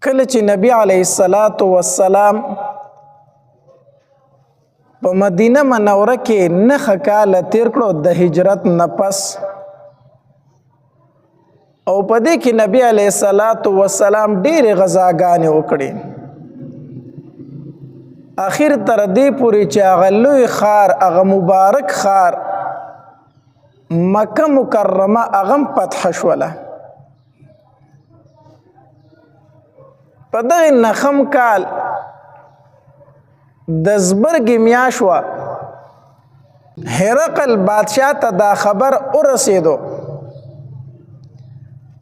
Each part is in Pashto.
کله چې نبی علیه السلام په مدینه منوره کې 9 کاله تیر کړو د هجرت نه پس، او په دې کې نبی علیه السلام ډېرې غزاګانې وکړې، اخر تر دې پورې چې هغه لوی ښار، هغه مبارک ښار مکه مکرمه هغه فتح شوله. په دغه 9 کال د زبرګې میاشت وه، هرقل بادشاه ته دا خبر ورسېدو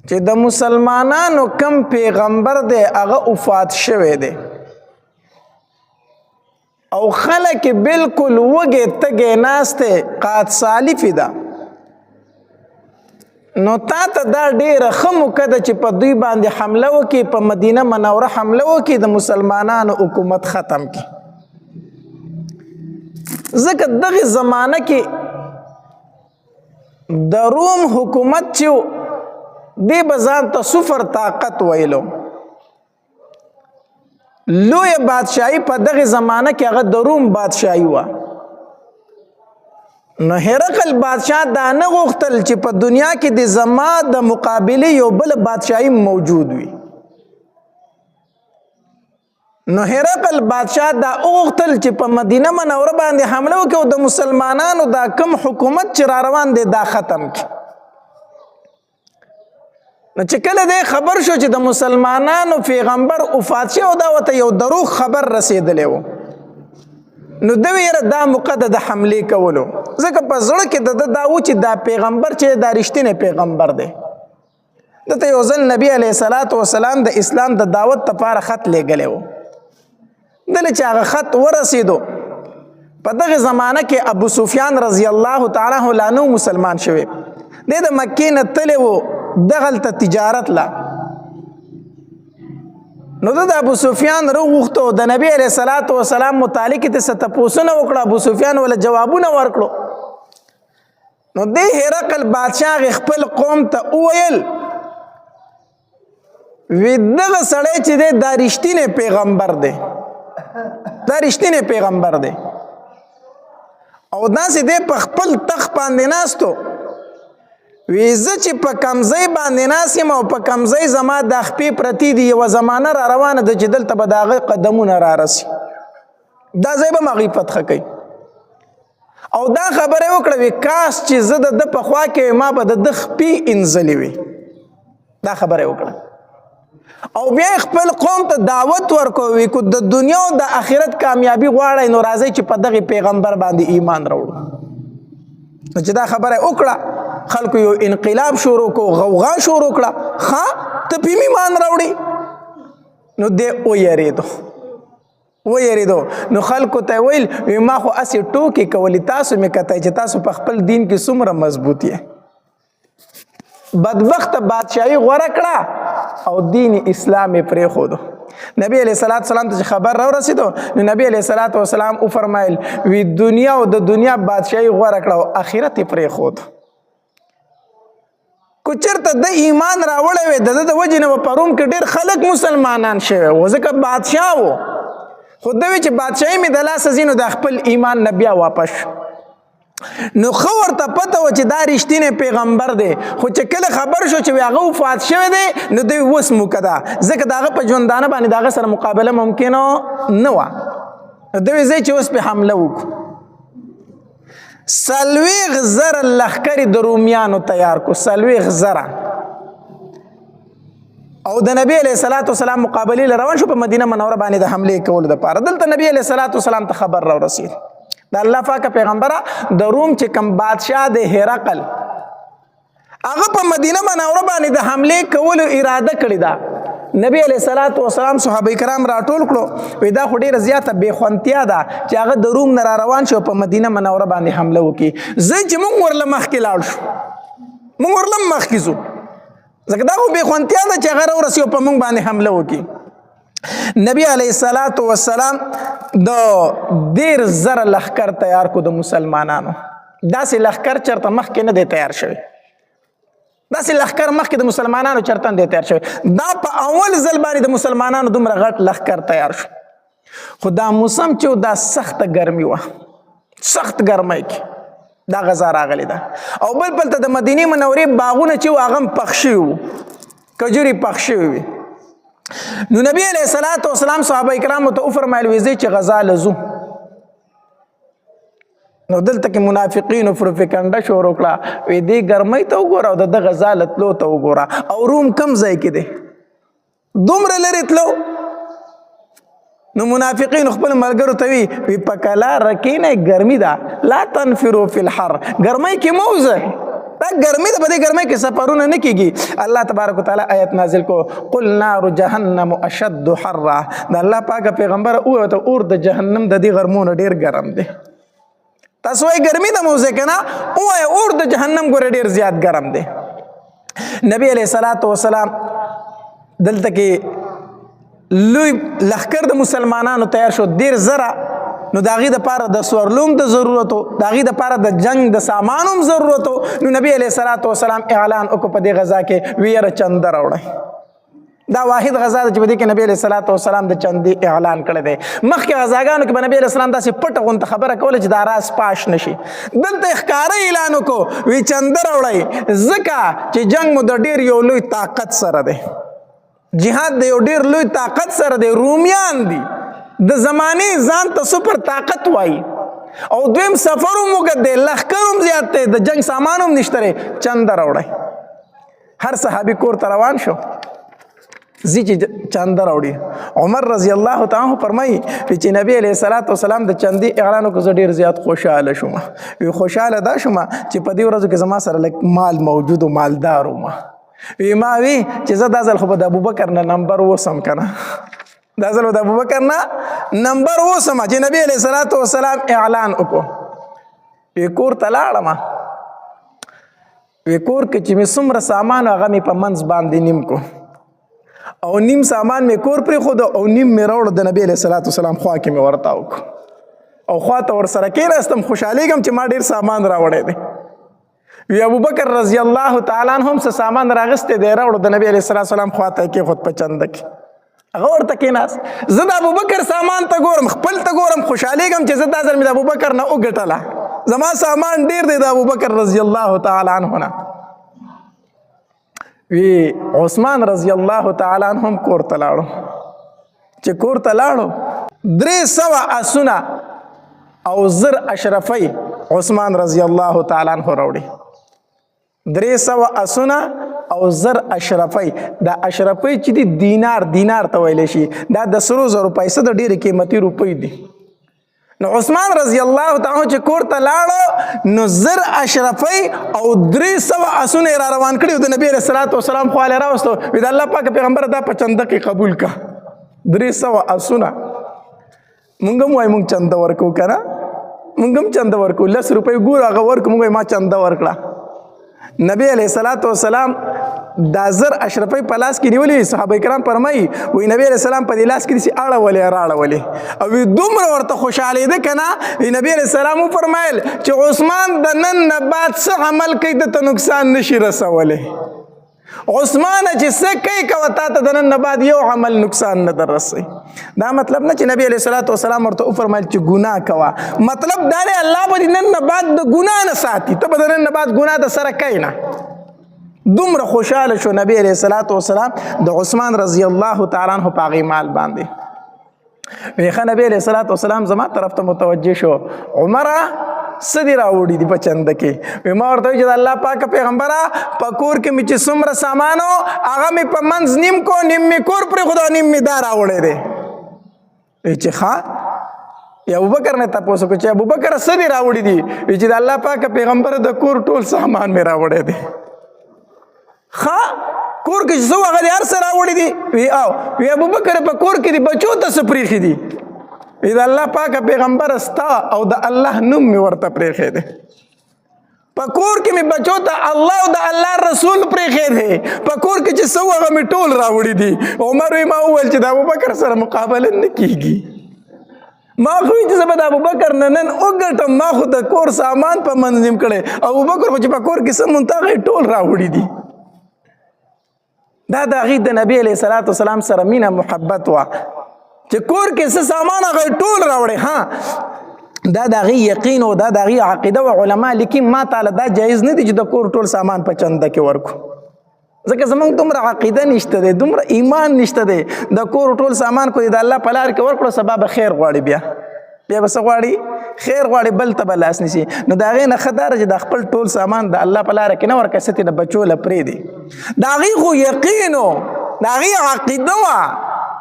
چې د مسلمانانو کم پیغمبر دی هغه وفات شوی دی، او خلک بالکل وږې تږې ناستې قات سالفې ده. نو تا ته دا ډېره ښه موقع ده چې په دوی باندې حمله وکړي، په مدینه منوره حمله وکړي، د مسلمانانو حکومت ختم کړي. ځکه دغه زمانه کې د روم حکومت چې دی به ځان ته صفر طاقت ویلو. لوی بادشاهي په دغه زمانه کې هغه د روم بادشاهي وه. نو هرقل بادشاه دا نه غوښتل چې په دنیا کې د زما د مقابلې یو بل بادشاهي موجود وي. نو هرقل بادشاه دا غوښتل چې په مدینه منوره باندې حمله وکړي او د مسلمانانو دا کم حکومت چې را روان دی دا ختم کړي. نو چې کله دی خبر شو چې د مسلمانانو پیغمبر وفات شوی او دا ورته یو دروغ خبر رسېدلی و، نو ده ویره دا موقع ده د حملې کولو. ځکه په زړه کې د ده دا و چې دا پیغمبر چې دا رښتینی پیغمبر دی. دته یو ځل نبی علیه السلام د اسلام د دعوت لپاره خط لیږلی و. دله چې هغه خط ورسېدو، په دغه زمانه کې ابو سفیان رضی الله تعالی عنه مسلمان شوی. دی د مکې نه تللی و دغلته تجارت لا. نو د ابو سفیان وغوښتو د نبی علیه السلام متعلق ته څه تپوسونه وکړه، ابو سفیان ولا جوابونه ورکړو. نو د هرقل بادشاه خپل قوم ته وویل وی دغه سړی چې دی دا رښتینی پیغمبر دی، دا رښتینی پیغمبر دی، او داسې دی په خپل تخت باندې ناستو. وی زه چې په کمزۍ باندې ناست یم او په کمزۍ زما دا خپې پرتې دي، یوه زمانه را روانه ده چې دلته به د هغه قدمونه را رسي، دا ځای به م هغوی فتحه کوي. او دا خبره یې وکړه وی کاش چې زه د ده په خوا کې ما به د ده خپې انځلې وي. دا خبره یې وکړه. او بیا خپل قوم ته دعوت ورکوي وی که د دنیا او د آخرت کامیابي غواړئ نو راځئ چې په دغه پیغمبر باندې ایمان راوړو. نو چې دا خبره یې وکړه، خلکو یو انقلاب شروع کو، غوغا شروع کړه. ښه ته پې ایمان راوړي؟ نو دی ویریدو. نو خلکو ته ویل وی ما خو اسې ټوکې کولې، تاسو مې کتئ چې تاسو په خپل دین کې څومره مضبوط یې. بدبخته بادشاهي غوره کړه او دین اسلام یې پرېښودو. نبی علیه السلام ته خبر راورسېدو، نو نبی علیه السلام وفرمایل وی دنیا او د دنیا بادشاهي غوره کړه او آخرت یې پرېښود. کو چېرته د ایمان راوړی وی د ده د وجې نه به په روم کې ډېر خلک مسلمانان شوی و، ځکه بادشاه و. خو ده وی چې بادشاهي مې د لاسه ځي نو د خپل ایمان نه بیا واپس شو. نو ښه ورته پته وه چې دا رښتینی پیغمبر دی، خو چې کله خبر شو چې هغه وفات شوی دی نو دوی اوس موقع ده، ځکه د هغه په ژوندانه باندې د هغه سره مقابله ممکنه نه وه. نو دوی ځای چې اوس پې حمله وکړو. 40,000 لښکرې د رومیانو تیار کو، 40,000. او د نبی علیه السلام مقابلې له روان شو په مدینه منوره باندې د حملې کولو دپاره. دلته نبی علیه السلام ته خبر راورسېد د الله پاکه پیغمبره د روم چې کوم بادشاه دی هرقل، هغه په مدینه منوره باندې د حملې کولو اراده کړې ده. نبی علیه السلام صحابه کرام راټول کړو، وی دا خو ډېره زیاته بېخوندتیا ده چې هغه د روم نه را روان شو په مدینه منوره باندې حمله وکړي. زه چې موږ ورله مخکې لاړ شو، موږ ورله مخکې ځو، ځکه دا خو بېخوندتیا ده چې هغه راورسي او په موږ باندې حمله وکړي. نبی علیه السلام د 10,000 لښکر تیار کو د مسلمانانو. داسې لښکر چېرته مخکې نه دی تیار شوی. داسې لښکر مخکې د مسلمانانو چرتن دی تیار شوی. دا په اول ځل باندې د مسلمانانو دومره غټ لښکر تیار شو. خو دا موسم چې دا سخته ګرمي وه، سخت ګرمۍ کې دا غذا راغلی ده. او بل ته د مدینې منورې باغونه چې وو هغه هم پخ شوي وو، کجورې پخ شوي وي. نو نبی علیه الصلاة والسلام صحابه کرامو ته وفرمایل ویځئ چې غذا لزو. نو دلته کې منافقینو پروپاګاندا شروع کړه، وی دې ګرمۍ ته وګوره او د ده غذا لتلو ته وګوره. او روم کم ځای کې دی، دومره لرې تلو. نو منافقین خپل ملګرو ته وی په کلاره کښېنئ، ګرمي ده، لا تنفروا فی الحر، ګرمۍ کې مه وځئ، دا ګرمي ده، په دې ګرمۍ کې سفرونه نه کېږي. الله تبارک وتعالی آیت نازل کو، قل نار جهنم اشد حرا. د الله پاکه پیغمبر ووایه ته اور د جهنم د دې غرمونه ډېر ګرم دی. تاسو وایي ګرمي ده مه وځئ که نه، ووایه اور د جهنم ګوره ډېر زیات ګرم دی. نبی علیه الصلاة والسلام دلته کې لوی لښکر د مسلمانانو تیار شو، 10 زره. نو د هغې دپاره د سورلوم د ضرورت و، د هغې دپاره د جنگ د سامان هم ضرورت و. نو نبی علیه الصلاة والسلام اعلان وکړو په دې غذا کې، وی یاره چنده راوړئ. دا واحد غذا ده چې په دې کې نبی علیه الصلاة والسلام د چندې اعلان کړی دی. مخکې غذاګانو کې به نبی علیه السلام داسې پټه غونته خبره کوله چې دا راز پاش نه شي. دلته یې ښکاره اعلان وکړو، وی چنده راوړئ، ځکه چې جنگ مو د ډېر یو لوی طاقت سره دی، جهاد د یو ډېر لوی طاقت سره دی. رومیان دي، د زمانې ځان ته سپر طاقت وایي. او دویم سفر هم اوږد دی، لښکر هم زیات دی، د جنگ سامان هم نشته دی، چنده راوړئ. هر صحابي کور ته روان شو، ځي چې چنده راوړي. عمر رضی الله تعالی عنه فرمایي چې نبی علیه الصلاة والسلام د چندې اعلان وکړو، زه ډېر زیات خوشحاله شوم. وی خوشحاله دا شوم چې په دې ورځو کې زما سره لږ مال موجود و، مالدار وم. وی ما وی چې زه دا ځل خو به د ابوبکر نه نمبر اوسم که نه، دا ځل به د ابوبکر نه نمبر اوسم چې نبی علیه الصلاة والسلام اعلان وکړو. وی کور ته لاړم، وی کور کې چې مې څومره سامان هغه مې په منځ باندې نیم کو، او نیم سامان مې کور پرېښود او نیم مې راوړو د نبی علیه الصلاة والسلام خوا کې مې ورته وکړو، او خوا ته ورسره کېناستم، خوشحالېږم چې ما ډېر سامان راوړی دی. وی ابوبکر رضی الله تعالی عنه هم څه سامان راغستی دی، راوړو د نبی علیه الصلاة والسلام خوا ته یې کېښود په چنده کې، هغه ورته کېناست. زه د ابوبکر سامان ته ګورم، خپل ته ګورم، خوشحالېږم چې زه دا ځل مې د ابوبکر نه وګټله، زما سامان ډېر دی د ابوبکر رضی الله تعالی عنه نه. وی عثمان رضی الله تعالی عنه هم کور ته لاړو. چې کور ته لاړو، 300 آسونه او 1000 اشرفۍ عثمان رضی الله تعالی عنه راوړي. 300 آسونه او 1000 اشرفۍ. دا اشرفۍ چې دي دینار ته ویلی شي، دا د سرو زرو پیسه د ډېرې قیمتي روپۍ دي. نو عثمان رضی الله تعالی عنه چې کور ته لاړو، نو 1000 اشرفۍ او 300 آسونه یې را روان کړي، د نبي علیه الصلاة والسلام خوا یې راوستو. وی د الله پاک پیغمبر دا په چنده کې قبول کا، 300 آسونه. مونږ هم وایو مونږ چنده ورکو که نه، مونږ هم چنده ورکو، 10 روپۍ ګوره هغه ورکو، مونږ ما چنده ورکړه. نبی علیه الصلاة والسلام دا 1000 اشرفۍ په لاس کې نیولې. صحابه کرام فرمایي وی نبی علیه السلام په دې لاس کې داسې اړولې راړولې، او وی دومره ورته خوشحالېده که نه. نبی علیه السلام وفرمایل چې عثمان د نن نه بعد څه عمل کوي ده ته نقصان نشي رسولی. عثمانه چې څه کوي کوه تا ته د نن نه بعد یو عمل نقصان نه در رسوي. دا مطلب نه چې نبی علیه الصلاة والسلام ورته وفرمایل چې ګناه کوه، مطلب دا دی الله به دې نن نه بعد د ګناه نه ساتي، ته به د نن نه بعد ګناه د سره کوي نه. دومره خوشحاله شو نبی علیه الصلاة والسلام د عثمان رضی الله تعالی عنه په هغې مال باندې. وی ښه نبی علیه الصلاة والسلام زما طرف ته متوجه شو، عمره څه دې راوړي دي په چنده کې؟ وی ما ورته وایي چې د الله پاکه پیغمبره په کور کې مې چې څومره سامان و هغه مې په منځ نیم کو، نیم مې کور پرېښود او نیم مې دا راوړی دی. وی چې ښه. ابوبکر نه تپوس وکړو چې ابوبکر څه دې راوړي دي؟ وی چې د الله پاکه پیغمبره د کور ټول سامان مې راوړی دی. ښه کور کې چې څه هغه دې هر څه راوړي دي؟ وی او وی ابوبکر په کور کې دي بچو ته څه پرېښي دي؟ وی د الله پاکه پیغمبره ستا او د الله نوم مې ورته پرېښی دی. په کور کې مې بچو ته الله او د الله رسول پرېښی دی، په کور کې چې څه و هغه مې ټول راوړي دي. عمر وی ما وویل چې د ابوبکر سره مقابله نه کېږي، ما خو چې زه به د ابوبکر نه نن وګټم، ما خو د کور سامان په منظم کړی، ابوبکر خو چې په کور کې څه مونږ ته هغه ټول راوړي دي. دا د هغې د نبي علیه صلات وسلام سره مینه محبت وه چې کور کې څه سامان هغه ټول راوړی. ها دا د هغې یقین او دا د هغې عقیده و. علما لیکي ما تعالی دا جایز نه دی چې د کور ټول سامان په چنده کې ورکو، ځکه زمونږ دومره عقیده نشته دی، دومره ایمان نشته دی. د کور ټول سامان کو د الله په لار کې ورکړو، سبا به خیر غواړي، بیا به څه غواړي؟ خیر غواړي، بل ته به لاس نیسي. نو د هغې نه ښه دا ده چې د خپل ټول سامان د الله په لاره کې نه ورکړي، څه د بچو له پرېږدي. د هغې خو یقین و، د هغې عقیده وه،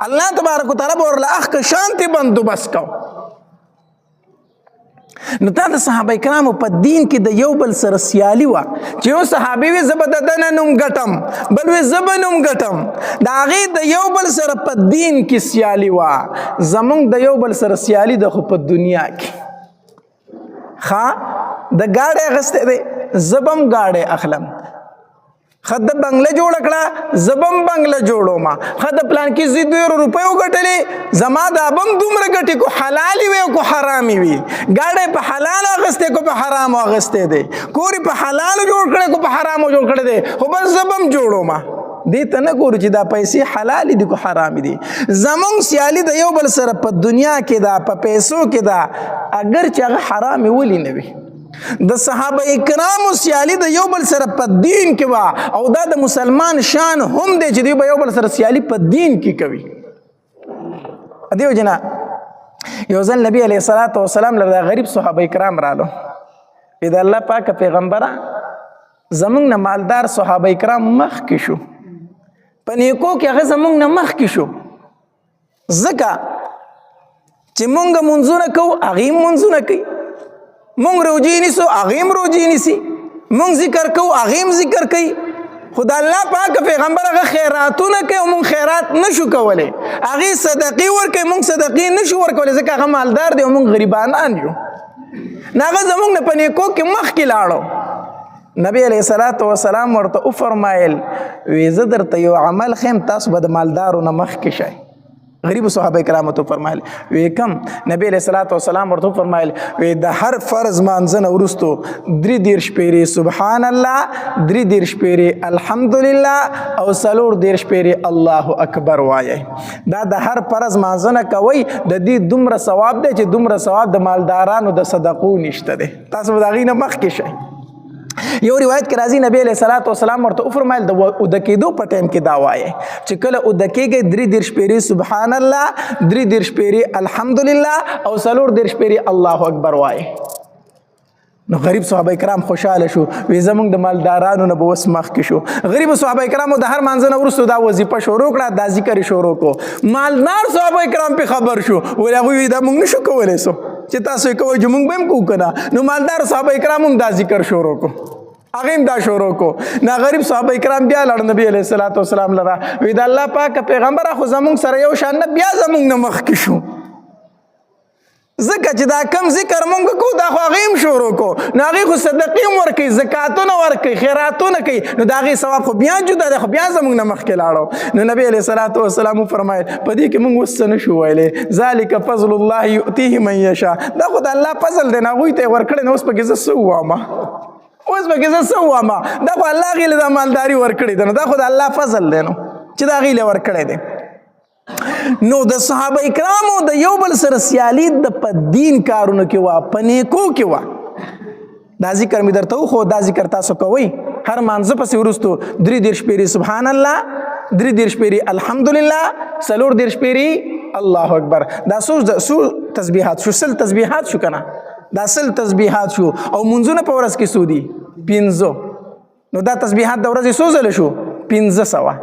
الله تبارک وتعالی به ورله اخ که شانتې بندوبست کو. نو دا د صحابه کرامو په دین کې د یو بل سره سیالي وه چې یو صحابي وي زه به د ده نه نوم ګټم، بل وي زه به نوم ګټم. د هغې د یو بل سره په دین کې سیالي وه. زمونږ د یو بل سره سیالي ده خو په دنیا کې. ښه د ګاډی اخیستی دی، زه به هم ګاډی اخلم. ښه د بنګله جوړه کړه، زه به هم بنګله جوړوم. ښه د پلانکي زوی 2 روپۍ وګټلې، زما دا به هم دومره ګټې کو حلالې وي او کو حرامې وي. ګاډی په حلالو اخیستی کو په حرامو اخیستی دی، کور په حلالو جوړ کړی کو په حرامو جوړ کړی دی، خو بس زه به هم جوړوم. دې ته نه ګورو چې دا پیسې حلالې دي کو حرامې دي. زمونږ سیالي د یو بل سره په دنیا کې ده، په پیسو کې ده، اگر چې هغه حرامې ولې نه وي. د صحابه کرامو سیالي د یو بل سره په دین کې وه، او دا د مسلمان شان هم دی چې دوی به یو بل سره سیالي په دین کې کوي. دیو جنا یو ځل نبی علیه الصلاة والسلام له غریب صحابه کرام رالو، د الله پاک پیغمبره زمونږ نه مالدار صحابه کرام مخکې شو، په نیکو کې هغه زمونږ نه مخکې شو، ځکه چې مونږ منځونه کوو هغې منځونه کوي، مونږ روجې نیسو هغې هم روجې نیسي، مونږ ذکر کوو هغې هم ذکر کوي. خو د الله پاک پیغمبر هغه خیراتونه کوي او مونږ خیرات نشو کولی، هغې صدقې ورکوي، مونږ صدقې نشو ورکولی ځکه هغه مالدار دی او مونږ غریبانان یو. نو هغه زمونږ نه په نیکو کې مخکې لاړو. نبی علیه الصلاة والسلام ورته وفرمایل وی زه درته یو عمل ښیم، تاسو به د مالدارو نه مخکې شئ. غریب صحابه کرامو ته فرمایل وی کم؟ نبی علیه الصلاة والسلام ورته فرمایل وی د هر فرض مانځنه وروستو 33 پیرې سبحان الله، 33 پیرې الحمدلله او 34 پیرې الله اکبر وایي. دا د هر فرض مانځنه کوئ، د دې دومره ثواب دی چې دومره ثواب د مالدارانو د صدقو نشته دی. تاسو به د هغې نه مخکې شئ. یو روایت کې راځي نبی علیه الصلاة والسلام ورته وفرمایل د اوده کېدو په ټایم کې دا وایي چې کله اوده کېږئ 33 پیرې سبحان الله، 33 پیرې الحمدلله او 34 پیرې الله اکبر وایي. نو غریب صحابه کرام خوشاله شو، وی زمونږ د مالدارانو نه به اوس مخکې شو. غریب صحابه کرامو د هر مانځه نه وروسته دا وظیفه شروع کړه، دا ذکر یې شروع کړو. مالدار صحابه کرام پې خبر شو، ویل هغوی دا مونږ نشو کولی سو چې تاسو یې کوئ چې مونږ به هم کوو که نه. نو مالدار صحابه کرام هم دا ذکر شروع کړو، هغې هم دا شروع کړو. نه غریب صحابه کرام بیا لاړ نبي علیه الصلاة والسلام لره، وی د الله پاک پیغمبره خو زمونږ سره یو شان نه، بیا زمونږ نه مخکې شو، ځکه چې دا کم ذکر مونږ کوو دا خو هغې هم شروع کړو. نو هغې خو صدقې هم ورکوي، زکاتونه ورکوي، خیراتونه کوي، نو د هغې ثواب خو بیا جدا دی، خو بیا زمونږ نه مخکې لاړو. نو نبي علیه الصلاة والسلام وفرمایل په دې کې مونږ اوس څه نشو ویلی، ذلک فضل الله یؤتیه من یشاء، دا خو د الله فضل دی، نو هغوی ته یې ورکړی. نو اوس پکې زه څه ووامه، اوس پکې زه څه ووامه، دا خو الله هغې له دا مالداري ورکړې ده، نو دا خو د الله فضل دی نو چې د هغې له ورکړی دی. نو د صحابه کرامو د یو بل سره سیالي د په دین کارونو کې وه، په نیکو کې وه. دا ذکر مې درته وښو، دا ذکر تاسو کوئ هر مانځه پسې وروستو 33 پیرې سبحان الله، 33 پیرې الحمدلله، 34 پیرې الله اکبر. دا څو تسبیحات شو؟ 100 تسبیحات شو که نه؟ دا 100 تسبیحات شو. او منځونه په ورځ کې څو دي؟ 500. نو دا تسبیحات د ورځې څو ځله شو؟ 500.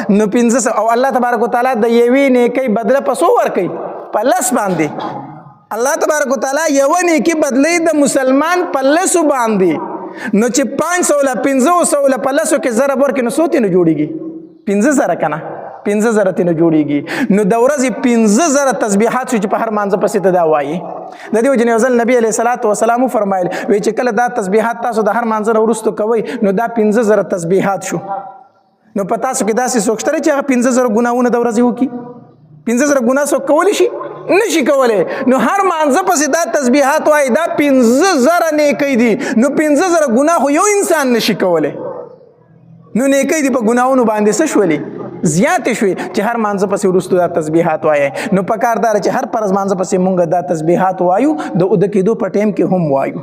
نو 500. او الله تبارک وتعالی د یوې نیکۍ بدله په څو ورکوي؟ په 10 باندې. الله تبارک وتعالی یوه نیکي بدلوي د مسلمان په 10 باندې. نو چې 500 له 500 له په 10 کې ضرب ورکړي نو څو تېنه جوړېږي؟ 50,000 که نه؟ 50,000 تېنه جوړېږي. نو د ورځې 50,000 تسبیحات شو چې په هر مانځه پسې ته دا وایي. د دې وجې نه یو ځل نبي علیه الصلاة والسلام وفرمایل وی چې کله دا تسبیحات تاسو د هر مانځه نه وروستو کوئ نو دا 50,000 تسبیحات شو. نو په تاسو کې داسې څوک شته چې هغه 50,000 ګناهونه د ورځې وکړي؟ 50,000 ګناه څوک کولی شي؟ نشي کولی. نو هر مانځه پسې دا تسبیحات وایي، دا 50,000 نیکۍ دي. نو 50,000 ګناه خو یو انسان نشي کولی. نو نیکی دی په ګناونو باندې څه شولې زیاتې شوې چې هر مانځه پسې وروستو دا تسبیحات وایي نو پکار دا چې هر فرض مانځه پسې مونږ دا تسبیحات وایو د اوده کېدو په ټایم کې هم وایو.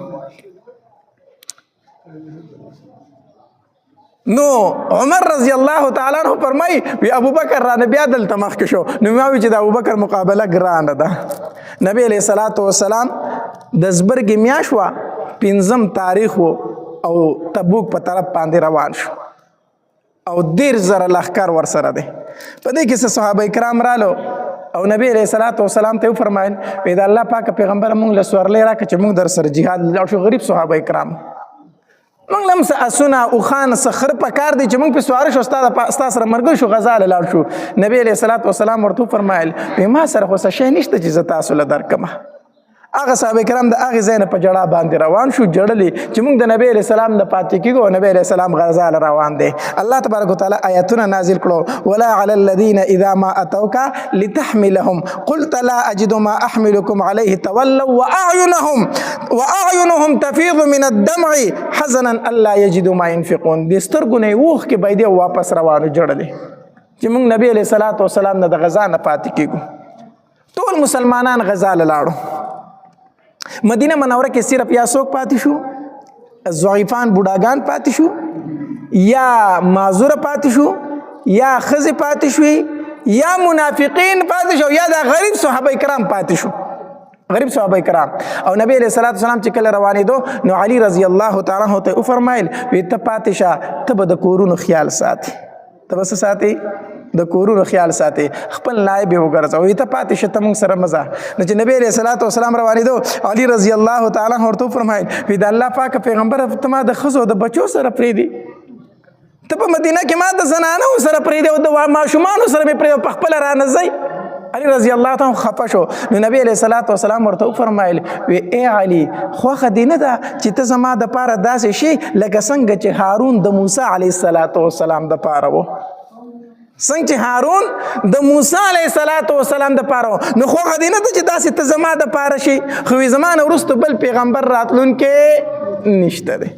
نو عمر رضی الله تعالی عنہ فرمایي وی ابوبکر را نبی عدل تمخ کې شو نو ما وی چې د ابوبکر مقابله ګرانه ده. نبی علیہ الصلوۃ والسلام د زبرګ میاشت وا 5 تاریخ او تبوک په طرف باندې روان شو او 10,000 لښکر ورسره دی. په دې کې صحابه کرام رالو او نبی علیہ الصلوۃ والسلام ته فرمایل وی د الله پاک پیغمبر مونږ له سورلې راکړه چې مونږ در سره jihad لاړ شو. غریب صحابه کرام مونږ لم اسونه او خان سخر په کار دی چې مونږ په سوار شو ستا سره مرګ شو غزا لاړ شو. نبی علیہ الصلوۃ والسلام ورته فرمایل ما سره خو څه شی نشته چې زه تاسو له درکمه. هغه صحابه کرام د هغه ځای نه په جړه باندې روان شو جړلې چې موږ د نبی علیہ السلام د پاتې کېږو او نبی علیہ السلام غزا روان دی. الله تبارک وتعالی آیاتونه نازل کړو ولا علی الذین اذا ما اتوک لتحملهم قلت لا اجد ما احملكم عليه تولوا واعينهم تفيض من الدمع حزنا الا يجدوا ما ينفقون. د سترګو نه وښ کې بيدې واپس روانو جړلې چې موږ نبی علیہ الصلوۃ والسلام د غزا نه پاتې کېږو. ټول مسلمانان غزا لاړو. مدینه منوره کې صرف یا څوک پاتې شو ضعیفان بوډاګان پاتې شو یا معذور پاتې شو یا ښځې پاتې شوې یا منافقین پاتې شو یا د غریب صحابه کرام پاتې شو غریب صحابه کرام. او نبی علیہ الصلوۃ والسلام چې کله روانېدو نو علي رضی الله تعالی عنہ ته وفرمایل وی ته پاتې شه ته به د کورونو خیال ساتي ته به څه ساتي د کورونو خیال ساتي خپل نائب وګرځوي ته پاتې شه ته موږ سره مزه. نو چې نبی علیہ الصلوۃ والسلام روانېدو علي رضی الله تعالی عنہ ورته فرمایل وی د الله پاک پیغمبر ته ما د ښځو د بچو سره پرېږدي ته په مدینه کې ما د زنانو سره پرېږدي او د ماشومانو سره مې پرېږدي په خپله رانځئ. علي رضی الله تعالی خفه شو. نو نبی علیہ الصلوۃ والسلام ورته فرمایل وی ای علي خوښه دې نه ده چې ته زما د پاره داسې شي لکه څنګه چې هارون د موسی علیه الصلوۃ والسلام د پاره و څنګه چې هارون د موسی علیه الصلوۃ والسلام د پاره نو خوښه دې نه ده چې داسې ته زما د پاره شي خو زما نه وروسته بل پیغمبر راتلونکی نشته دی.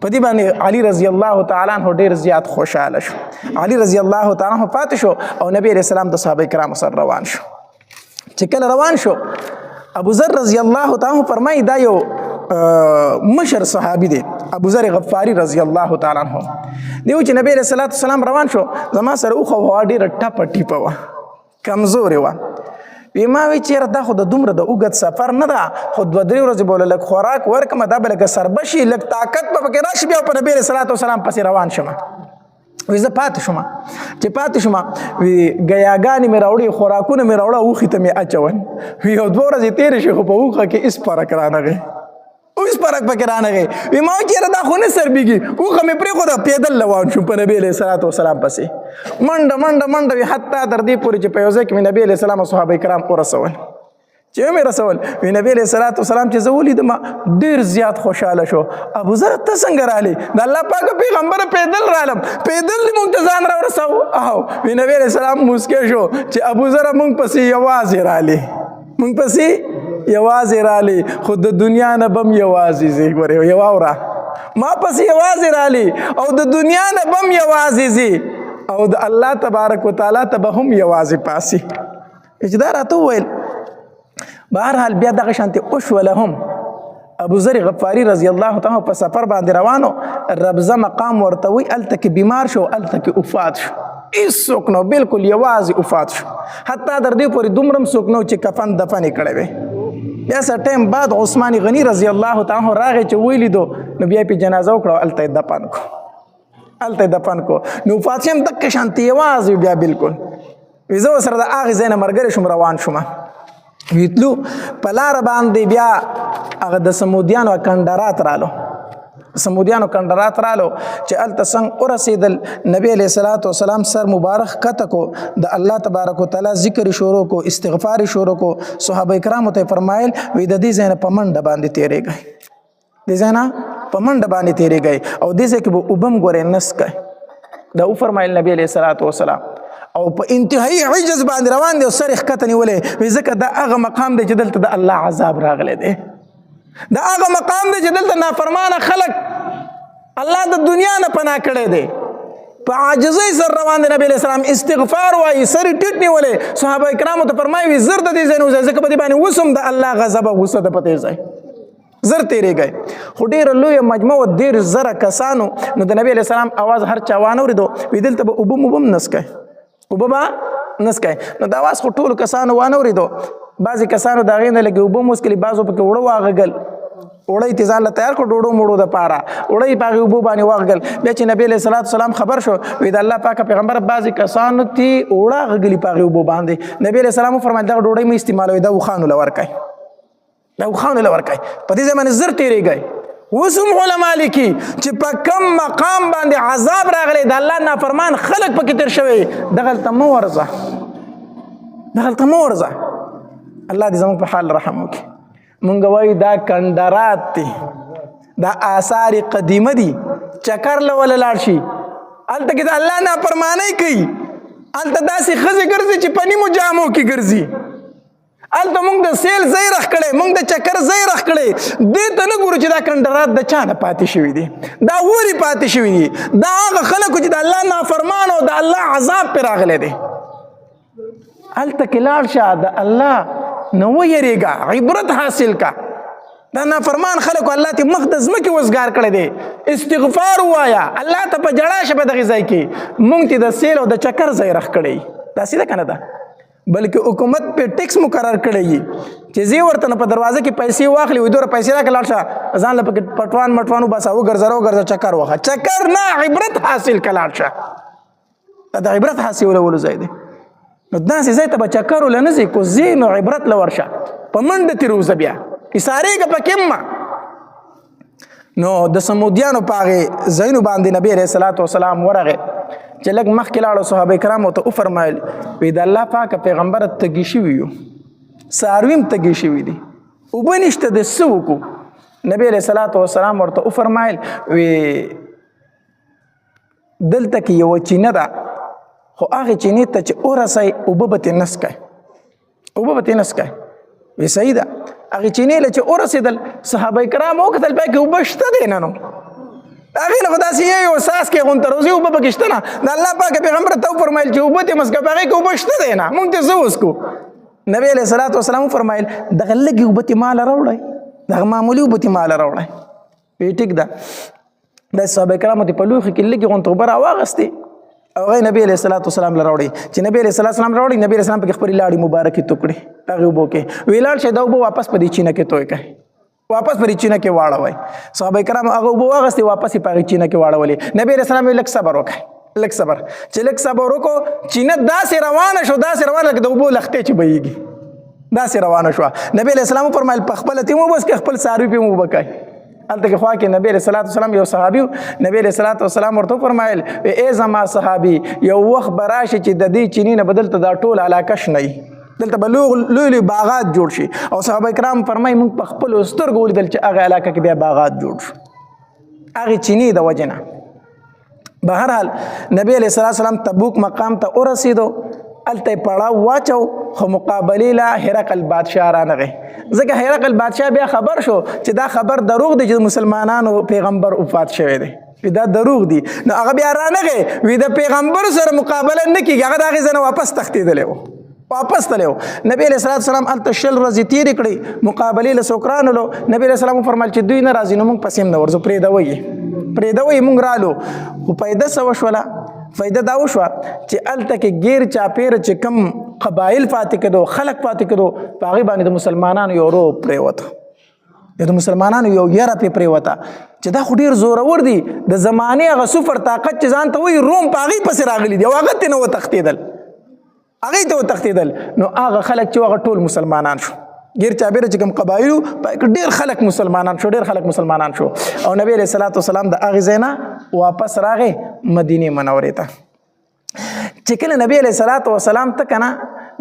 په دې باندې علي رضی الله تعالی عنہ ډېر زیات خوشحاله شو. علي رضی الله تعالی عنہ پاتې شو او نبی علیہ السلام د صحابه کرامو سره روان شو. چې کله روان شو ابو ذر رضی الله تعالی عنہ فرمایي دا یو مشر صحابي دی ابو ذر غفاری رضی الله تعالی عنہ دیو چې نبی رسول الله سلام روان شو زما سره اوخه هوا ډیره ټپه ټیپه وه کمزورې وه. وی ما وی چېرې دا خو د دومره د اوږد سفر نه ده خو 2-3 ورځې به لږ خوراک ورکړم دا به لږ سربشي لږ طاقت به پکې راشي بیا په نبی رسول الله سلام پسې روان شم. وی زه پاتې شوم چې پاتې شوم وی ګیاګانې مې راوړې خوراکونه مې راوړه اوښې ته مې اچول وی یو 2 ورځې تېرې شوې خو په اوښه کې هېڅ فرق رانغی اوس فرق پکې رانغی. وی ما چېرې دا خو نه سربېږي اوښه مې پرېښوده پیدل روان شوم په نبي علیه الصلوۃ والسلام پسې منډه منډه منډه وي حتی تر دې پورې چې په یو ځای کې مې نبي علیه السلام او صحابه کرام ورسول. چې مې رسول وی نبی علیه الصلوۃ والسلام چې زه ولیدم ډېر زیات خوشحاله شو. ابو ذر ته څنګه رالې د الله پاک پیغمبر پیدل رالم پیدل دې موږ ته ځان راورساو او وی نبی علیه السلام موسکی شو چې ابو ذر موږ پسې یوازې رالې موږ پسې یوازې رالې خو د دنیا نه بم یوازې ځي ګورې یوه وره ما پسې یوازې رالې او د دنیا نه بم یوازې ځي او د الله تبارک وتعالی ته به هم یوازې پاسي. چې دا راته وویل بهرحال بیا دغه شانتې وشوله هم ابو ذر غفاری رضی الله تعالی په سفر باندې روانو ربزه مقام ورته وی هلته کې بیمار شو هلته کې وفات شو هېڅوک نو بالکل یوازې وفات شو حتی در دې پورې دومره هم څوک نو چې کفن دفن یې کړی وی. بیا څه ټایم بعد عثمان غنی رضی الله تعالی راغی چې ویلیدو نو بیا یې پې جنازه وکړه هلته یې دفن کړو هلته یې دفن کړو نو وفات شم دقه شانتې یوازې بیا بالکل وی زه ورسره د هغې ځای نه ملګری شوم روان شوم ویتلو په لاره باندې بیا هغه د سمودیانو کندرات رالو سمودیانو کندرات رالو چې هلته څنګه ورسېدل نبی علیه الصلوۃ والسلام سر مبارک کته کو د الله تبارک وتعالی ذکر شروع کو استغفار شروع کو. صحابه کرامو ته فرمایل وی د دې ځای نه په منډه باندې تېرېږئ دې ځای نه په منډه باندې تېرېږئ او دې ځای کې به اوبه هم ګورئ نس کوئ دا وفرمایل نبی علیه الصلوۃ والسلام او په انتهایی عجز باندې روان دی او سر یې ښکته نیولی وی ځکه دا هغه مقام دی چې دلته د الله عذاب راغلی دی دا هغه مقام دی چې دلته نافرمانه خلک الله د دنیا نه پناه کړی دی. په عاجزۍ سره روان دی. نبی علیہ السلام استغفار وایي، سر یې ټیټ نیولی. صحابه کرامو ته فرمایي وي زر د دې ځای نه وځئ، ځکه په دې باندې اوس هم د الله غضب او غصه ده په دې ځای، زر تېرېږئ. خو ډېره لویه مجموعه 1,000 کسانو. نو د نبی علیہ السلام اواز هر چا وانه اورېدو. وي دلته به اوبه موبه هم نسکئ، اوبه به نسکئ. نو د اواز خو ټولو کسانو وانه اورېدو. بعضې کسانو د هغې نه لږې اوبه هم وڅکلې، بعضو پکې اوړه واغږل، اوړه یې ځان له تیار کړو ډوډو موړو دپاره، اوړه یې په هغې اوبو باندې واغږل. بیا چې نبي علیه صلات وسلام خبر شو، وایي د الله پاکه پیغمبر بعضې کسانو ته اوړه غږلي په هغې اوبو باندې. نبي علیه السلام وفرمایل دغه ډوډۍ مه استعمالوئ، دا اوښانو له ورکئ، دا اوښانو له ورکئ. په دې ځای باندې زر تېرېږئ. اوس هم علما لیکي چې په کم مقام باندې عذاب راغلی، د الله نافرمان خلک پکې تېر شوی، دغلته مه ورځه، دغلته مه ورځه. الله دې زموږ په حال رحم وکړي. مونږ وایو دا کندرات دي، دا آثار قدیمه دي. چکر له وله لاړ شي، هلته کې د الله نافرمانۍ کوي، هلته داسې ښځې ګرځي چې په نیمو جامو کې ګرځي. هلته مونږ د سیل ځای رخ کړی، مونږ د چکر ځای رخ کړی. دې ته نه ګورو چې دا کندرات د چا نه پاتې شوي دي، دا ولې پاتې شوي دي. دا هغه خلکو چې د الله نافرمان او د الله عذاب پرې راغلی دی. هلته کې لاړ شه، د الله نه ویریږه، عبرت حاصل کا. دا نافرمان خلکو الله ته مخ د ځمکې وزګار کړی دی. استغفار ووایه، الله ته په جړا شه په دغې ځای کې. مونږ ته د سیل او د چکر ځای رخ کړی، داسې ده که نه ده؟ بلکې حکومت پې ټیکس مقرر کړی وي چې زی ورته نه په دروازه کې پیسې واخلي، وایي دومره پیسې راکړه لاړ شه ځان له پکې پټوان مټوان وباسه، وګرځه وګرځه چکر وخه. چکر نه، عبرت حاصل که لاړ شه. دا د عبرت حاصلولو ځای دی. نو داسې ځای ته به چکر وله نه ځې، کو ځې نو عبرت له ورشه، په منډه ترې وځه، بیا ایسارېږه پکې مه. نو د سمودیانو په هغې ځایونو باندې نبي علیه صلات وسلام ورغی. چې لږ مخکې لاړو صحابه کرامو ته وفرمایل، وی د الله پاکه پیغمبره تږي شوي یو، څاروي هم تږي شوي دي، اوبه نشته، د څه وکړو؟ نبي علیه صلات وسلام ورته وفرمایل، وی دلته کې یوه چینه ده، خو هغې چینې ته چې ورسئ اوبه به ترې نسکئ، اوبه به ترې نسکئ. وی صحیح ده. هغې چینې له چې ورسېدل صحابه کرام وکتل پای کې اوبه شته دی نه نو. هغې نه خو داسې یو ساس کې غونته روزي اوبه پکې شته نه. د الله پاکه پیغمبر ته وفرمایل چې اوبه ترې مسکه، په هغې کې اوبه شته دی نه، مونږ ته څه وڅکو؟ نبي علیه صلات وسلام وفرمایل دغه لږې اوبه ترې ماله راوړئ، دغه معمولي اوبه ترې ماله راوړئ. وی ټیک ده. داسې صحابه کرامو ته په لوښي کې لږې غونته اوبه راواغستې او هغه نبی علیه صلات وسلام له راوړئ. چې نبی علیه صلات وسلام راوړئ، نبی علیه السلام پکې خپلې لاړې مبارکې تو کړې هغې اوبو کې. وی لاړ شئ دا اوبه واپس په دې چینه کې توی کړئ، واپس په دې چینه کې واړوئ. صحابه کرامو هغه اوبه واغستې، واپس یې په هغې چینه کې واړولې. نبی علیه السلام لږ صبر وکړئ، لږ صبر. چې لږ صبر وکړو، چینه داسې روانه شو، داسې روانه لکه د اوبو لښتې چې بهیږي، داسې روانه شوه. نبی علیه السلام وفرمایل په خپله ترې مه وبس کړئ، خپل څاروي پرې مه اوبه کوئ. هلته کې خوا کې نبی علیه صلات وسلام یو صحابي و. نبی علیه صلات وسلام ورته وفرمایل ای زما صحابي، یو وخت به راشي چې د دې چینې نه به دلته دا ټول علاقه شنه وي، دلته به لوی لوی باغات جوړ شي. او صحابه کرام فرمایي موږ په خپلو سترګو ولیدل چې هغه علاقه کې بیا باغات جوړ شو، هغې چینې د وجې نه. بهرحال نبی علیه صلات وسلام تبوک مقام ته ورسېدو، هلته یې پړاو واچو، خو مقابلې له هرقل بادشاه رانغی. ځکه هرقل بادشاه بیا خبر شو چې دا خبر دروغ دی چې مسلمانانو پیغمبر وفات شوی دی، دا دروغ دی. نو هغه بیا رانغی، وی د پیغمبر سره مقابله نه کېږي. هغه د هغې ځای نه واپس تښتېدلی و، واپس تللی و. نبی علیه صلات وسلام هلته 20 ورځې تېرې کړې، مقابلې له څوک رانلو. نبی علیه السلام وفرمایل چې دوی نه راځي نو موږ پسې هم نه ورځو، پرېږدوئ یې، پرېږدوئ یې. موږ رالو، خو فایده څه وشوله؟ فایده دا وشوه چې هلته کې ګیر چاپېره چې کم قبایل پاتې کېدو، خلک پاتې کېدو، په هغې باندې د مسلمانانو یو روب پرېوته، د مسلمانانو یو یره پې پرېوته چې دا خو ډېر زورور دي. د زمانې هغه صفر طاقت چې ځان ته وایي روم په هغې پسې راغلي دي او هغه ترې نه وتښتېدل، هغې ته وتښتېدل. نو هغه خلک چې هغه ټول مسلمانان شو، ګیر چاپېره چې کوم قبایلو ډېر خلک مسلمانان شو، ډېر خلک مسلمانان شو. او نبی علیه صلات وسلام د هغې ځای نه واپس راغی مدینې منورې ته. چې کله نبی علیه صلات وسلام ته که نه،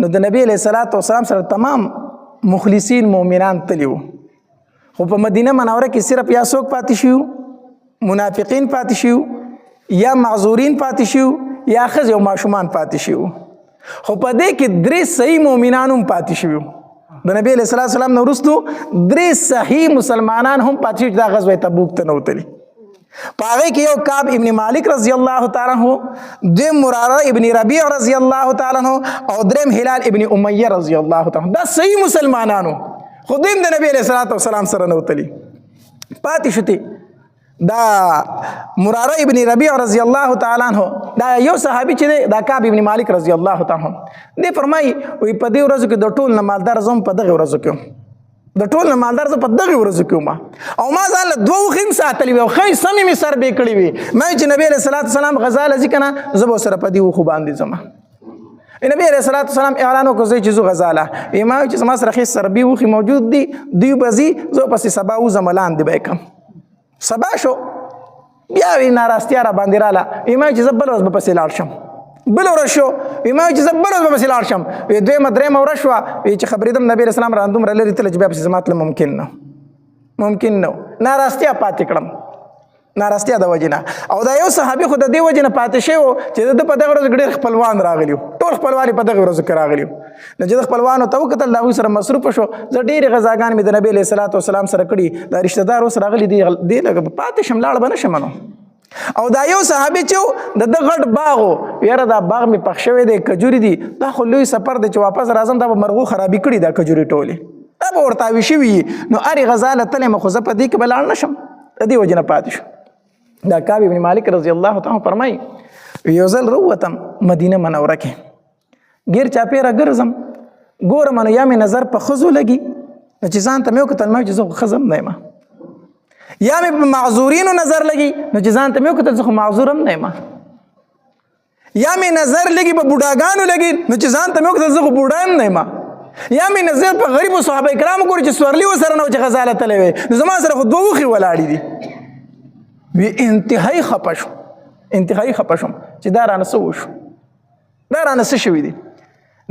نو د نبی علیه صلات وسلام سره تمام مخلصین مؤمنان تلي وو. خو په مدینه منوره کې صرف یا څوک پاتې شوي، منافقین پاتې شوي، یا معذورین پاتې شوي، یا ښځې او ماشومان پاتې شوي. خو په دې کې 3 صحیح مؤمنان هم پاتې شوي. د نبی علیه صلات وسلام نه وروستو 3 صحیح مسلمانان هم پاتې شوي چې دا غزوه تبوک ته نه وتلي. په هغې کې یو کعب ابن مالک رضی الله تعالی عنه، دویم مراره ابن ربیع رضی الله تعالی عنه، او دریم هلال ابن امیه رضی الله تعالی عنه. دا صحیح مسلمانانو، خو دوی د نبی علیه الصلاة والسلام سره نه وتلي. پاتې شوتې دا مراره ابن ربیع رضی الله تعالی عنه، دا یو صحابي چې دی دا کعب ابن مالک رضی الله تعالی عنه، دی فرمایي وایي په دې ورځو کې د ټول نه مالدار زه هم په دغې ورځو کې وم، د ټول نه مالدار زه په دغې ورځو کې وم، او ما ځان له دوه اوښې هم ساتلې وې او ښې سمې مې سر بې کړې وې. ما وایي چې نبي علیه الصلاة والسلام غزا له ځي که نه زه به ورسره په دې اوښو باندې ځم. نبی علیه الصلاة والسلام اعلان وکړ چې زه غزا له، ما وایي چې زما سره ښې سربي اوښې موجود دي، دوی به ځي زه پسې سبا وځم لاندې به یې کړم. سبا شو بیا وی ناراستیا را باندې راله، ما وایي چې زه بله ورځ به پسې لاړ شم. بله ورځ شو ما وایي چې زه بله ورځ به پسې لاړ شم. دویمه درېیمه ورځ شوه چې خبرېدم نبي علیه السلام رانه دومره لرې تله چې بیا پسې زما تله ممکن نه و. ناراستیا پاتې کړم، ناراستیا د وجې نه. او دا یو صحابي خو د دې وجې نه پاتې شوی و چې د په دغه ورځ ډېر خپلوان راغلي وو، ټول خپلوان یې په دغه ورځو کې راغلي وو. نو چې د خپلوانو ته وکتل د هغوی سره مصروفه شو. زه ډېرې غذاګانې مې د نبي علیه الصلاة والسلام سره کړي، دا رشته دار اوس راغلي دي لږ پاتې شم، لاړ به نه شم نو. او دا یو صحابي چې و د ده غټ باغ و، یاره دا باغ مې پخ شوی دی، کجوري دي، دا خو لوی سفر دی چې واپس راځم دا به مرغو خرابي کړي دا کجوري ټولې، دا به ورته اوي شوي نو هرې غذا له تلې مه، خو زه په دې کې به لاړ نه شم، د دې وجې نه پاتې شو. دا کعب ابن مالک رضی الله تعالی فرمایي یو ځل راووتم مدینه منوره کې، ګیر چاپېره ګرځم، ګورم نو یا مې نظر په ښځو لګي، نو چې ځان ته مې وکتل ما وایي چې زه خو ښځه هم نه یم، یا مې په معذورینو نظر لګي، نو چې ځان ته مې وکتل زه خو معذور هم نه یم، یا مې نظر لګي په بوډاګانو لګي، نو چې ځان ته مې وکتل زه خو بوډا هم نه یم، یا مې نظر په غریبو صحابه کرامو ګوري چې سورلي ورسره نه و چې غزا له تللی وی، نو زما سره خو دوه اوښې ولاړې دي. وی انتهایی خفه شو، انتهایی خفه شوم چې دا رانه څه وشو، دا رانه څه شوي دي.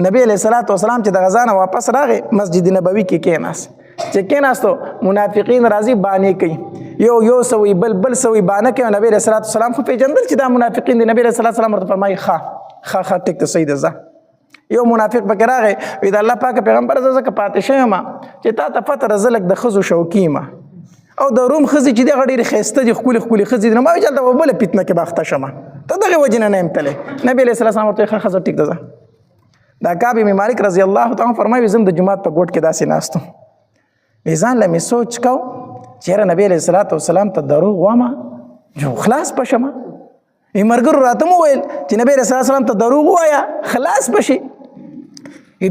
نبی علیه الصلاة والسلام چې د غزا نه واپس راغی مسجد نبوي کې کېناست، چې کېناستو منافقین راځي بانې کوي، یو سوی بل سوی بانه کوي. نبی علیه الصلاة والسلام خو پېژندل چې دا منافقین دي. نبی علیه الصلاة والسلام ورته فرمایي ښه ټیک ته صحیح ده ځه. یو منافق پکې راغی وی د الله پاک پیغمبر زه ځکه پاتې شوی یم چې تا ته پته ده زه لږ د ښځو شوقي یم، او د روم ښځې چې دي هغه ډېرې ښایسته دي، ښکلې ښکلې ښځې دي، نو ما وایي چې هلته به بله فتنه کې به اخته شم، ته دغې وجې نه یم تللی. نبي علیه السلام ورته ښه ښځه ټیک ده ځه. دا کعب ابن مالک رضی الله تعالی فرمایي زه هم د جومات په ګوټ کې داسې ناست وم، ځان له مې سوچ کو چې یاره نبي علیه الصلاة والسلام ته دروغ وامه جو خلاص به شمه. ملګرو راته مو ویل چې نبي علیه الصلاة والسلام ته دروغ ووایه خلاص به شي.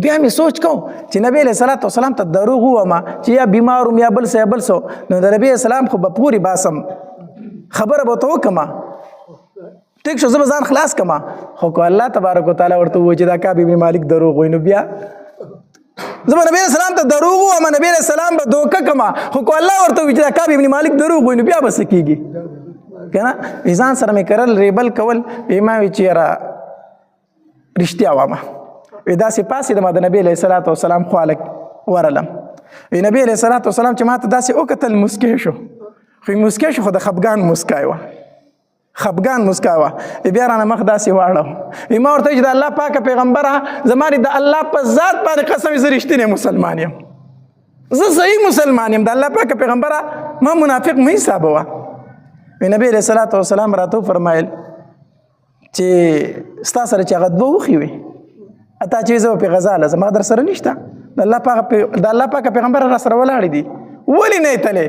بیا مې سوچ کو چې نبی علیه الصلاة والسلام ته دروغ ووامه چې یا بیمار وم یا بل څه یا بل څه، نو د نبي السلام خو به پورې باسم، خبره به ورته وکړم، ټیک شو زه به ځان خلاص کړم. خو که الله تبارک وتعالی ورته ووایي چې دا کعب ابن مالک دروغ وایي، نو بیا زه به نبی علیه السلام ته دروغ ووایم، نبی علیه السلام به دوکه کړم. خو که الله ورته ووایي چې دا کعب ابن مالک دروغ وایي، نو بیا به څه کېږي که نه. ځان سره مې کرل ریبل کول، ما وایي چې یاره رښتیا وامه. وی داسې پاسېدم د نبي علیه الصلاة والسلام خواله ورلم. وی نبي علیه الصلاة والسلام چې ما ته داسې وکتل مسکی شو، خو مسکی شو خو د خفګان مسکای وه، خفګان مسکای وه. بیا رانه مخ داسې واړو. ما ورته چې د الله پاکه پیغمبره زما د الله په ذات باندې قسم زه رښتینی مسلمان یم، زه صحیح مسلمان یم، د الله پاکه پیغمبره ما منافق مه حسابوه. وی نبي علیه الصلاة والسلام راته وفرمایل چې ستا سره چې هغه دوه اوښې وي اتا چې زه په غزا له زما در سره نشته، د الله پاک پیغمبر را سره ولاړې دي، ولې نه یې تلې؟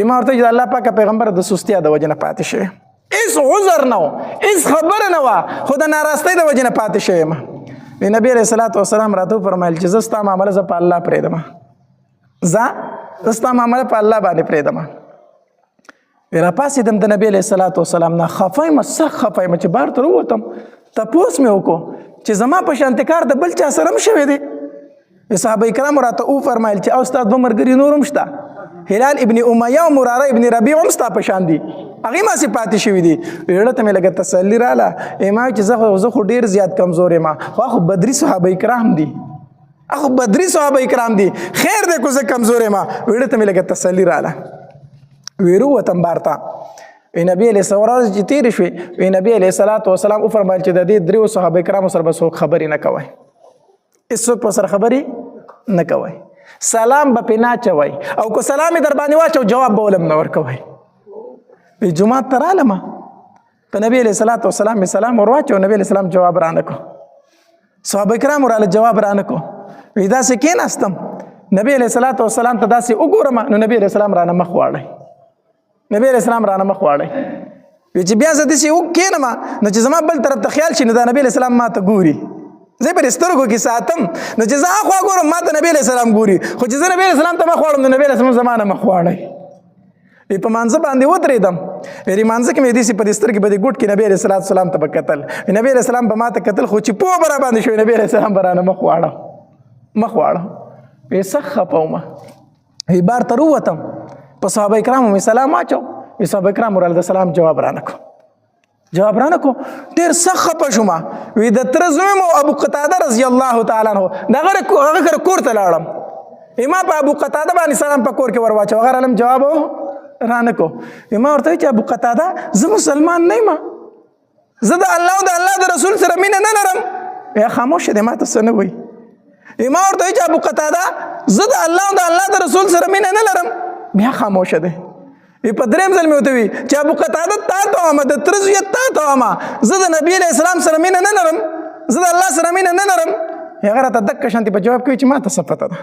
ما ورته چې د الله پاک پیغمبر د سستیا د وجې نه پاتې شوی، هېڅ عذر نه و، هېڅ خبره نه وه، خو د ناراستۍ د وجې نه پاتې شوی یم. نبي علیه الصلاة والسلام راته وفرمایل چې زه ستا معامله زه په الله پرېږدم، زه ستا معامله په الله باندې پرېږدم. راپاسېدم د نبي علیه الصلاة والسلام نه خفه یم، سخت خفه یم چې بهر ته راووتم. تپوس مې وکړو چې زما په شانتې کار د بل چا سره هم شوی دی. صحابه کرامو راته وفرمایل چې او ستا دوه ملګري نور هم شته، هلال ابن امیه او مراره ابن ربیع هم ستا په شان دي، هغوی ماسې پاتې شوي دي. زړه ته مې لږه تسلي راله. ما چې زه خو ډېر زیات کمزور یم، خو بدري صحابه کرام دي، خو بدري صحابه کرام دي، خیر دی که زه کمزور یم. زړه ته مې لږه تسلي راله. ویرووتم بار ته. نبی علیه السلام چې تېرې شوې، نبی علیه الصلاة والسلام وفرمایل چې د دې دریو صحابه کرامو سره به څوک خبرې نه کوئ، هېڅوک په سره خبرې نه کوئ، سلام به پرې نه اچوئ، او که سلام یې در باندې واچو جواب به ولم نه ورکوئ. وی جماعت ته رالمه په نبی علیه الصلاة والسلام مې سلام ور واچو نبی علیه السلام جواب رانه کو صحابه کرام راله جواب رانه کو وی داسې کېناستم نبی علیه الصلاة والسلام ته داسې وګورم نو نبی علیه السلام رانه مخ واړی نبی علیه السلام رانه مخ واړی وی چې بیا زه داسې کېنم نو چې زما بل طرف ته خیال شي نو دا نبی علیه السلام ما ته ګوري زه پر سترګو کې ساتم نو چې زه اخوا ګورم ما ته نبی علیه السلام ګوري خو چې زه نبی علیه السلام ته مخ واړم نو نبی علیه السلام زما نه مخ واړی په مانځه باندې ودرېدم ویلې مانځه کې مې داسې په دې سترګې په دې ګوټ کې نبی علیه الصلاة والسلام ته به کتل نبی علیه السلام به ما ته کتل خو چې پوه به را باندې شوی نبی علیه السلام به رانه مخ واړه وی سخت خفه ومه وی بار ته ووتم په صحابه کرامو مې سلام واچو وی صحابه کرامو راله د سلام جواب رانه کو ډېر سخت خفه شومه وی د تره زوی مو ابو قتاده رضی الله تعالی عنه د هغه کره کور ته لاړم ما په ابو قتاده باندې سلام په کور کې ور واچو هغه رالم جواب رانه کو ما ورته چې ابو قتاده زه مسلمان نه یم زه د الله او د الله د رسول سره مینه نه لرم یا خاموش دی ما ته څه نه وایي ما ورته چې ابو قتاده زه د الله او د الله د رسول سره مینه نه لرم بیا خاموشه دی په درېیم ځل مې ورته وي چې ابو قتاده تا ته وایم د تره زویه تا ته وایم زه د نبي علیه السلام سره مینه نه لرم زه د الله سره مینه نه لرم هغه راته دقه شانتې په جواب کوي چې ما ته څه پته ده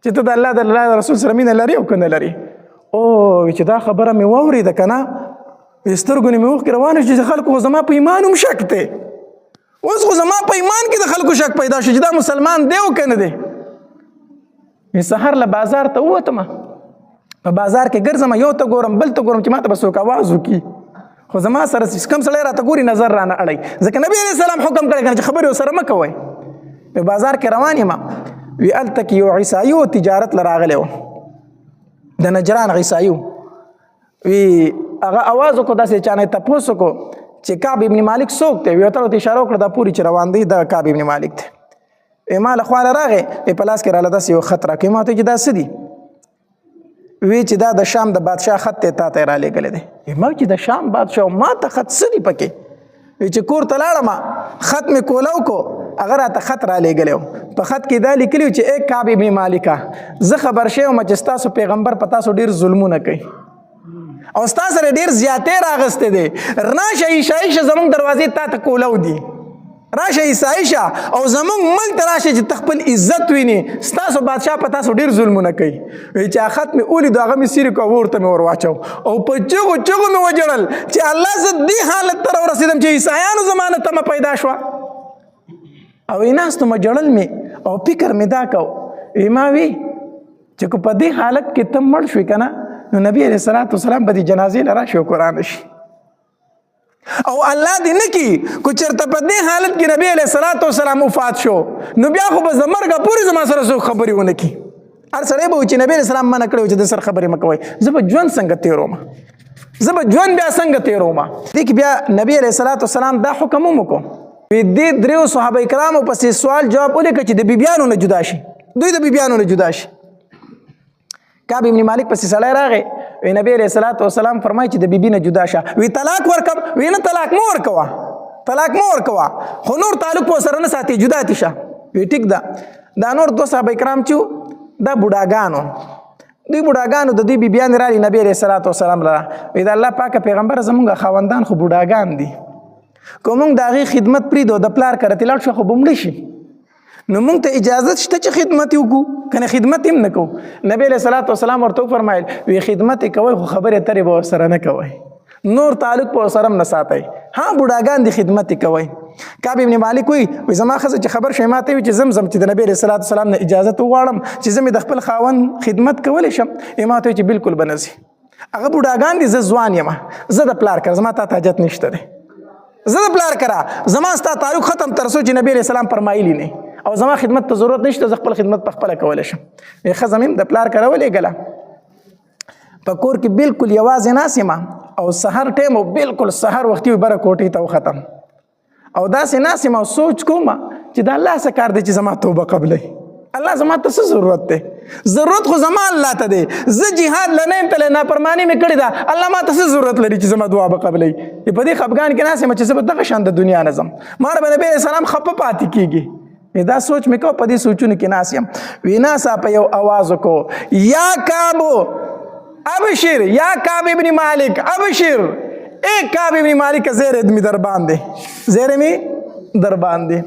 چې ته د الله د الله رسول سره مینه لري او که نه لري او چې دا خبره مې واورېده که نه سترګو نه مې اوښکې روانې شو چې خلکو خو زما په ایمان هم شک دی اوس خو زما په ایمان کې د خلکو شک پیدا شو چې دا مسلمان دی او که نه دی سهار له بازار ته ووتم په بازار کې ګرځم یو ته ګورم بل ته ګورم چې ما ته به څوک آواز وکړي خو زما سره کم سړی راته ګوري نظر رانه اړوي ځکه نبي علیه السلام حکم کړی کنه چې خبرې ورسره مه کوئ په بازار کې روان یم وی هلته کې یو عیسایي و تجارت له راغلی و د نجران عیسایي وی هغه آواز وکړو داسې چا نه یې تپوس وکړو چې کعب ابن مالک څوک دی وی ورته ورته اشاره وکړه دا پورې چې روان دی د کعب ابن مالک دی ما له خوا راغی په لاس کې راله داسې یو خط راکوي ما ته چې دا څه دي وی چې دا د شام د بادشاه خط ته تا ته را لېږلی دی ما چې د شام بادشاه ما ته خط څه دي پکې وی چې کور ته لاړم خط مې کولاو کو هغه راته خط را لېږلی و په خط کې دا لیکلي چې ای کعب ابن مالکه زه خبر شوی وم چې ستاسو پیغمبر په تاسو ډېر ظلمونه کوي او ستا سره ډېر زیاتې راغستې دی راشه عیشه زموږ دروازې تا ته کولاو دي راشه عیسایشه او زمونږ ملک ته راشه چې ته خپل عزت ویني ستاسو بادشاه په تاسو ډېر ظلمونه کوي وایي چې خط مې ولیدو هغه مې څیرې کړو ورته مې ور واچو او په چغو چغو مې وجړل چې الله زه دې حالت ته راورسېدم چې عیسایانو زما نه تمه پیدا شوه او ناستو مې جړل مې او فکر مې دا کو ما وی چې که په دې حالت کې ته مړ شوې که نه نو نبي علیه الصلاة والسلام به دې جنازې له راشي او قرآن شي او الله دې نه کي کو چېرته په دې حالت کې نبی علیه الصلاة والسلام وفات شو نو بیا خو به زه مرګه پورې زما سره څوک خبرې ونه کړي هر سړی به وي چې نبی علیه السلام منع کړی و چې د سر خبرې مه کوئ زه به ژوند څنګه تېروم زه به ژوند بیا څنګه تېروم دې کې بیا نبی علیه الصلاة والسلام دا حکم هم وکړو دې دریو صحابه کرامو پسې سوال جواب ولیکه چې د بیبیانو نه جدا شي دوی د بیبیانو نه جدا شي کعب ابن مالک پسې سړی راغی وی نبی علیه الصلاة والسلام فرمایي چې د بیبي نه جدا شه وی طلاق ورکم وی نه طلاق مه ورکوه خو نور تعلق په سره نه ساتي جدا دې شه وی ټیک ده دا نور دوه صحابه کرام چې دا بوډاګانو دوی بوډاګانو د دوی بیبیانې رالي نبی علیه الصلاة والسلام لره وی د الله پاکه پیغمبر زمونږ خاوندان خو بوډاګان دي که موږ د هغې خدمت پرېږدو د پلار کره تې لاړ شو خو به مړه شي نو موږ ته اجازت شته چې خدمت یې وکړو که نه خدمت هم نه کوو نبی علیه الصلاة والسلام ورته وفرمایل وی خدمت یې کوئ خو خبرې اترې به ورسره نه کوئ نور تعلق به ورسره هم نه ساتئ ها بوډاګان دي خدمت یې کوئ کعب ابن مالک وی زما ښځه چې خبر شوی ما ته وي چې زم چې د نبی علیه الصلاة والسلام نه اجازت وغواړم چې زه مې د خپل خاوند خدمت کولی شم ما ته وی چې بالکل به نه ځي هغه بوډاګان دي زه ځوان یم زه د پلار کره زما تا ته حاجت نشته دی زه د پلار کره زما ستا تعلق ختم تر څو چې نبی علیه السلام فرمایلي نه او زما خدمت ته ضرورت نشته زه خپل خدمت په خپله کولی شم ښځه مې د پلار کره ولېږله په کور کې بالکل یوازې ناست یم او سحر ټایم او بالکل سحر وختي وي بره کوټې ته وختم او داسې ناست یم او سوچ کوم چې د الله څه کار دی چې زما توبه قبلوي الله زما ته څه ضرورت دی ضرورت خو زما الله ته دی زه جهاد له نه یم تللی نافرماني مې کړې ده الله ما ته څه ضرورت لري چې زما دعا به قبلوي په دې خفګان کې ناست یم چې زه به دغه شان د دنیا نه ځم ما به نبي علیه السلام خفه پاتې کېږي دا سوچ مې کوه په دې سوچونو کې ناست یم وی ناڅاپه یو اواز وکړو یا کعب ابشر یا کعب ابن مالک ابشر اے کعب ابن مالک زیر می در باندې زیر می در باندې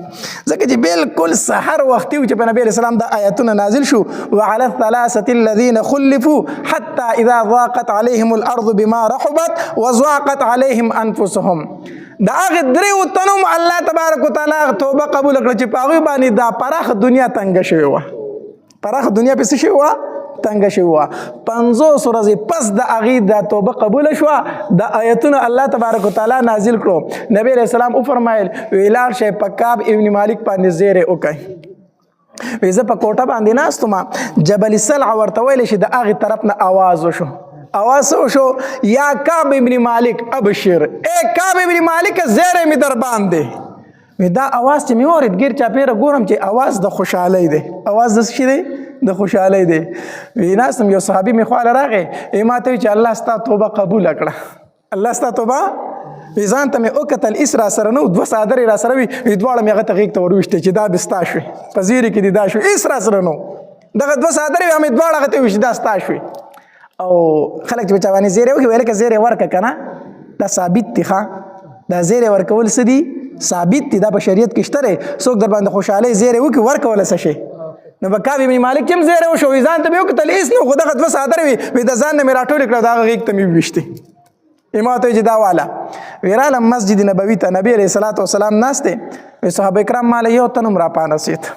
ځکه چې بالکل سحر وختي چې په نبی علیہ السلام د آیاتونه نازل شو وعلى الثلاثه الذين خلفوا حتى اذا ضاقت عليهم الارض بما رحبت وضاقت عليهم انفسهم دا هغه دریو تنم الله تبارک وتعالى توبه قبول کړ چې په هغه باندې دا پراخ دنیا تنګ شوی و پراخ دنیا په څه شوی و تنګ شوی و 500 ورځې پس د هغې دا توبه قبوله شوه د آیتونه الله تبارک وتعالی نازل کړو نبی علیہ السلام وفرمایل ویلاړ شئ په کعب ابن مالک باندې زیرې وکئ وی زه په کوټه باندې ناست وم جبل سلع ورته ویلی شي د هغې طرف نه آواز وشو آواز وشو یا کعب ابن مالک ابشر اے کعب ابن مالک زیرې می در باندې وی دا آواز چې مې اورېد ګیر چاپېره ګورم چې آواز د خوشحالۍ دی آواز د څه شي دی د خوشحالۍ دی وی ناستم یو صحابي مې خواله راغی ما ته وی چې الله ستا توبه قبوله کړه الله ستا توبه وی ځان ته مې وکتل ایس را سره نه و 2 څادرې را سره وي دواړه مې هغه ته غېږ ته ور وویشتې چې دا به ستا شوې په زیرې کې دې دا شوې ایس را سره نه و دغه 2 څادرې مې دواړه هغه ته وویشتې دا ستا شوې او خلک چې په چا باندې زیرې وکړي ویل که زیرې ورکړه که نه دا ثابت دي ښه دا زیرې ورکول څه دي ثابت دي دا په شریعت کې شته دی څوک در باندې خوشحالۍ زیرې وکړي ورکوله څه شي نو به کعب ابن مالک چې هم زیری وشو وي ځان ته مې وکتل هېڅ نه خو دغه 2 څادرې وي د ځان نه مې راټولې کړه د هغه غېږ ته مې وویشتې ما ته وایي چې دا واله وی رالم مسجد نبوي ته نبي علیه الصلاة وسلام ناست دی وی صحابه کرام ماله یو تن هم راپانسېد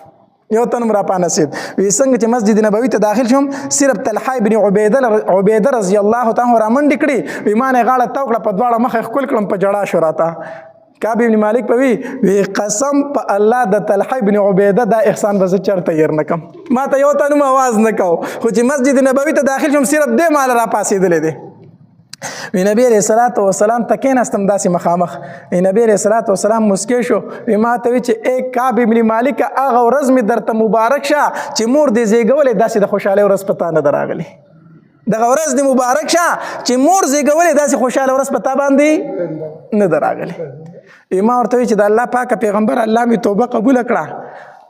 یو تن هم راپانسېد وی څنګه چې مسجد نبوي ته داخل شوم صرف طلحه ابن عبیده رضی الله تعالی رامنډې کړې وی ما نه غاړه تاو کړه په دواړه مخه ښکل کړم په جړا شو راته کعب ابن مالک په وی قسم په الله د طلحه ابن عبیده دا احسان به زه چېرته هېر نه کړم ما ته یو تن هم آواز نه کو خو چې مسجد نبوي ته داخل شوم صرف دې ماله راپاسېدلی دی وی نبی علیہ الصلوۃ والسلام ته کېناستم داسې مخامخ وی نبی علیہ الصلوۃ والسلام مسکی شو وی ما ته وی چې اے کعب ابن مالک هغه ورځ مې درته مبارک شه چې مور دې زیږولې داسې د خوشحالۍ ورځ په تا نه ده راغلې دغه ورځ دې مبارک شه چې مور زیږولې داسې خوشحاله ورځ په تا باندې نه ده راغلې ما ورته وی چې د الله پاکه پیغمبر الله مې توبه قبوله کړه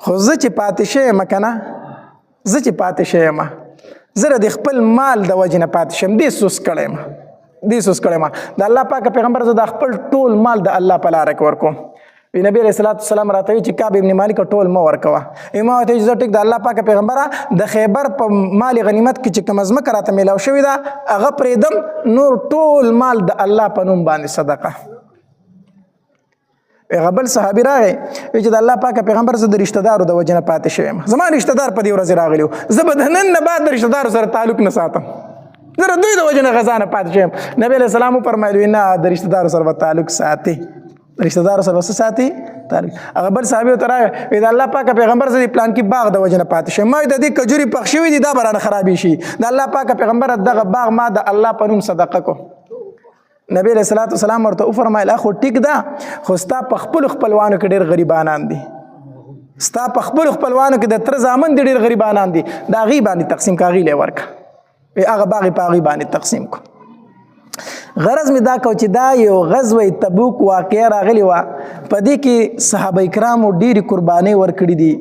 خو زه چې پاتې شوی یم که نه زه چې پاتې شوی یم زه د خپل مال د وجې نه پاتې شم دې سوس کړی یم دې سوس کړی یم د الله پاکه پیغمبر زه د خپل ټول مال د الله په لاره کې ورکوم وی نبی علیہ الصلوۃ والسلام راته وی چې کعب ابن مالک ټول مه ورکوه ما ورته وی چې زه ټیک د الله پاکه پیغمبره د خیبر په مال غنیمت کې چې کومه ځمکه راته میلاو شوې ده هغه پرېږدم نور ټول مال د الله په نوم باندې صدقه هغه بل صحابي راغی وی چې د الله پاکه پیغمبر زه د رشته دارو د وجې نه پاتې شوی یم زما رشته دار په دې ورځې راغلي وو زه به د نن نه بعد د رشته دارو سره تعلق نه ساتم زه د دوی د وجې نه غذا نه پاتې شوی یم نبي علیه السلام وفرمایل وی نه د رشته دارو سره به تعلق ساتي رشته دارو سره څه ساتي تعلق هغه بل صحابي ورته راغی وی د الله پاکه پیغمبر زه د پلان کې باغ د وجې نه پاتې شوی ما د دې کجوري پخ شوي دي دا به رانه خرابې شي د الله پاکه پیغمبر دغه باغ ما د الله په نوم صدقه کو نبی علیہ الصلوۃ والسلام ورته وفرمایل اخو ټیک ده خو ستا په خپلو خپلوانو کې ډېر غریبانان دي ستا په خپلو خپلوانو کې د تره زامن دي ډېر غریبانان دي د هغې باندې تقسیم که هغې لی ورکړه هغه باغ یې په هغې باندې تقسیم کو غرض مې دا کو چې دا یو غزوه تبوک واقعه راغلې وه په دې کې صحابه کرامو ډېرې قربانۍ ورکړي دي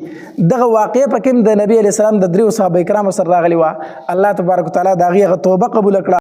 دغه واقعه په کې د نبي علیه السلام د 3 صحابه کرامو سره راغلې وه الله تبارک وتعالی د هغې هغه توبه قبوله کړه